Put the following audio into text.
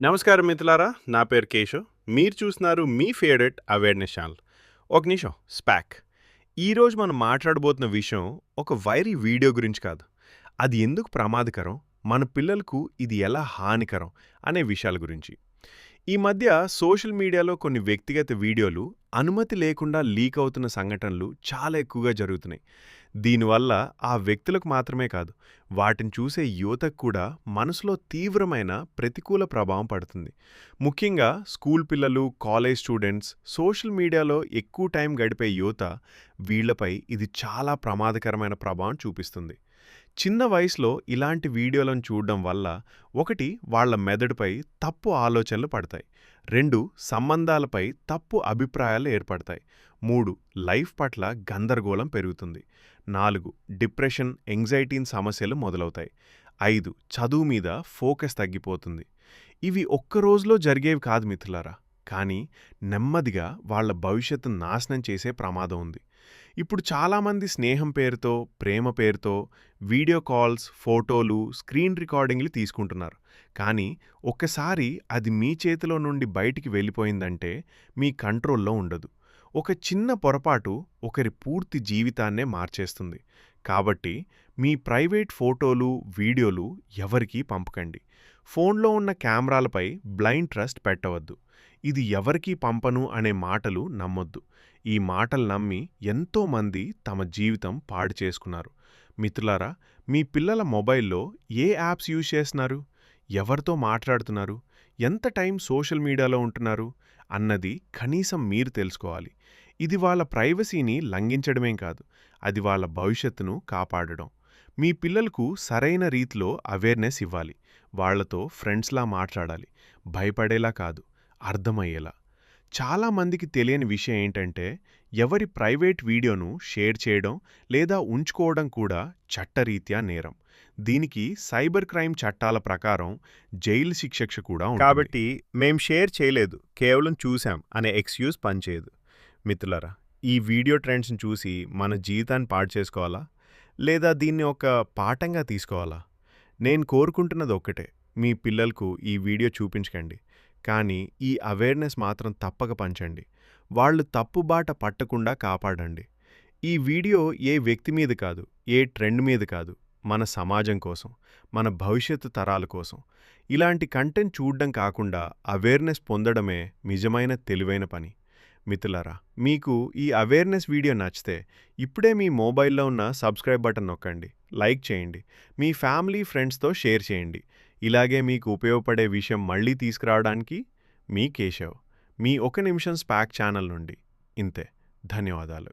నమస్కారం మిత్రులారా, నా పేరు కేశవ్. మీరు చూస్తున్నారు మీ ఫేవరెట్ అవేర్నెస్ ఛానల్. ఒక నిమిషం స్పాక్. ఈరోజు మనం మాట్లాడబోతున్న విషయం ఒక వైరీ వీడియో గురించి కాదు. అది ఎందుకు ప్రమాదకరం, మన పిల్లలకు ఇది ఎలా హానికరం అనే విషయాల గురించి. ఈ మధ్య సోషల్ మీడియాలో కొన్ని వ్యక్తిగత వీడియోలు అనుమతి లేకుండా లీక్ అవుతున్న సంఘటనలు చాలా ఎక్కువగా జరుగుతున్నాయి. దీనివల్ల ఆ వ్యక్తులకు మాత్రమే కాదు, వాటిని చూసే యువతకు కూడా మనసులో తీవ్రమైన ప్రతికూల ప్రభావం పడుతుంది. ముఖ్యంగా స్కూల్ పిల్లలు, కాలేజ్ స్టూడెంట్స్, సోషల్ మీడియాలో ఎక్కువ టైం గడిపే యువత, వీళ్లపై ఇది చాలా ప్రమాదకరమైన ప్రభావం చూపిస్తుంది. చిన్న వయసులో ఇలాంటి వీడియోలను చూడడం వల్ల ఒకటి, వాళ్ళ మెదడుపై తప్పు ఆలోచనలు పడతాయి. 2, సంబంధాలపై తప్పు అభిప్రాయాలు ఏర్పడతాయి. 3, లైఫ్ పట్ల గందరగోళం పెరుగుతుంది. 4, డిప్రెషన్, ఎంగ్జైటీన్ సమస్యలు మొదలవుతాయి. 5, చదువు మీద ఫోకస్ తగ్గిపోతుంది. ఇవి ఒక్క రోజులో జరిగేవి కాదు మిత్రులారా, కానీ నెమ్మదిగా వాళ్ళ భవిష్యత్తు నాశనం చేసే ప్రమాదం ఉంది. ఇప్పుడు చాలామంది స్నేహం పేరుతో, ప్రేమ పేరుతో వీడియో కాల్స్, ఫోటోలు, స్క్రీన్ రికార్డింగ్లు తీసుకుంటున్నారు. కానీ ఒక్కసారి అది మీ చేతిలో నుండి బయటికి వెళ్ళిపోయిందంటే మీ కంట్రోల్లో ఉండదు. ఒక చిన్న పొరపాటు ఒకరి పూర్తి జీవితాన్నే మార్చేస్తుంది. కాబట్టి మీ ప్రైవేట్ ఫోటోలు, వీడియోలు ఎవరికీ పంపకండి. ఫోన్లో ఉన్న కెమెరాలపై బ్లైండ్ ట్రస్ట్ పెట్టవద్దు. ఇది ఎవరికీ పంపను అనే మాటలు నమ్మొద్దు. ఈ మాటలు నమ్మి ఎంతోమంది తమ జీవితం పాడు చేసుకున్నారు. మిత్రులారా, మీ పిల్లల మొబైల్లో ఏ యాప్స్ యూజ్ చేస్తున్నారు, ఎవరితో మాట్లాడుతున్నారు, ఎంత టైం సోషల్ మీడియాలో ఉంటున్నారు అన్నది కనీసం మీరు తెలుసుకోవాలి. ఇది వాళ్ళ ప్రైవసీని లంఘించడమేం కాదు, అది వాళ్ళ భవిష్యత్తును కాపాడడం. మీ పిల్లలకు సరైన రీతిలో అవేర్నెస్ ఇవ్వాలి. వాళ్లతో ఫ్రెండ్స్లా మాట్లాడాలి, భయపడేలా కాదు, అర్థమయ్యేలా. చాలామందికి తెలియని విషయం ఏంటంటే, ఎవరి ప్రైవేట్ వీడియోను షేర్ చేయడం లేదా ఉంచుకోవడం కూడా చట్టరీత్యా నేరం. దీనికి సైబర్ క్రైమ్ చట్టాల ప్రకారం జైలు శిక్ష కూడా ఉంటుంది. కాబట్టి మేం షేర్ చేయలేదు, కేవలం చూశాం అనే ఎక్స్క్యూజ్ పనిచేయదు. మిత్రులారా, ఈ వీడియో ట్రెండ్స్ని చూసి మన జీవితాన్ని పాడు చేసుకోవాలా, లేదా దీన్ని ఒక పాఠంగా తీసుకోవాలా? నేను కోరుకుంటున్నది ఒక్కటే, మీ పిల్లలకు ఈ వీడియో చూపించకండి, కానీ ఈ అవేర్నెస్ మాత్రం తప్పక పంచండి. వాళ్ళు తప్పుబాట పట్టకుండా కాపాడండి. ఈ వీడియో ఏ వ్యక్తి మీద కాదు, ఏ ట్రెండ్ మీద కాదు, మన సమాజం కోసం, మన భవిష్యత్తు తరాల కోసం. ఇలాంటి కంటెంట్ చూడడం కాకుండా అవేర్నెస్ పొందడమే నిజమైన తెలివైన పని. మిత్రులారా, మీకు ఈ అవేర్నెస్ వీడియో నచ్చితే ఇప్పుడే మీ మొబైల్లో ఉన్న సబ్స్క్రైబ్ బటన్ నొక్కండి, లైక్ చేయండి, మీ ఫ్యామిలీ, ఫ్రెండ్స్తో షేర్ చేయండి. ఇలాగే మీకు ఉపయోగపడే విషయం మళ్ళీ తీసుకురావడానికి మీ కేశవ్, మీ ఒక నిమిషం స్పాక్ ఛానల్ నుండి. ఇంతే. ధన్యవాదాలు.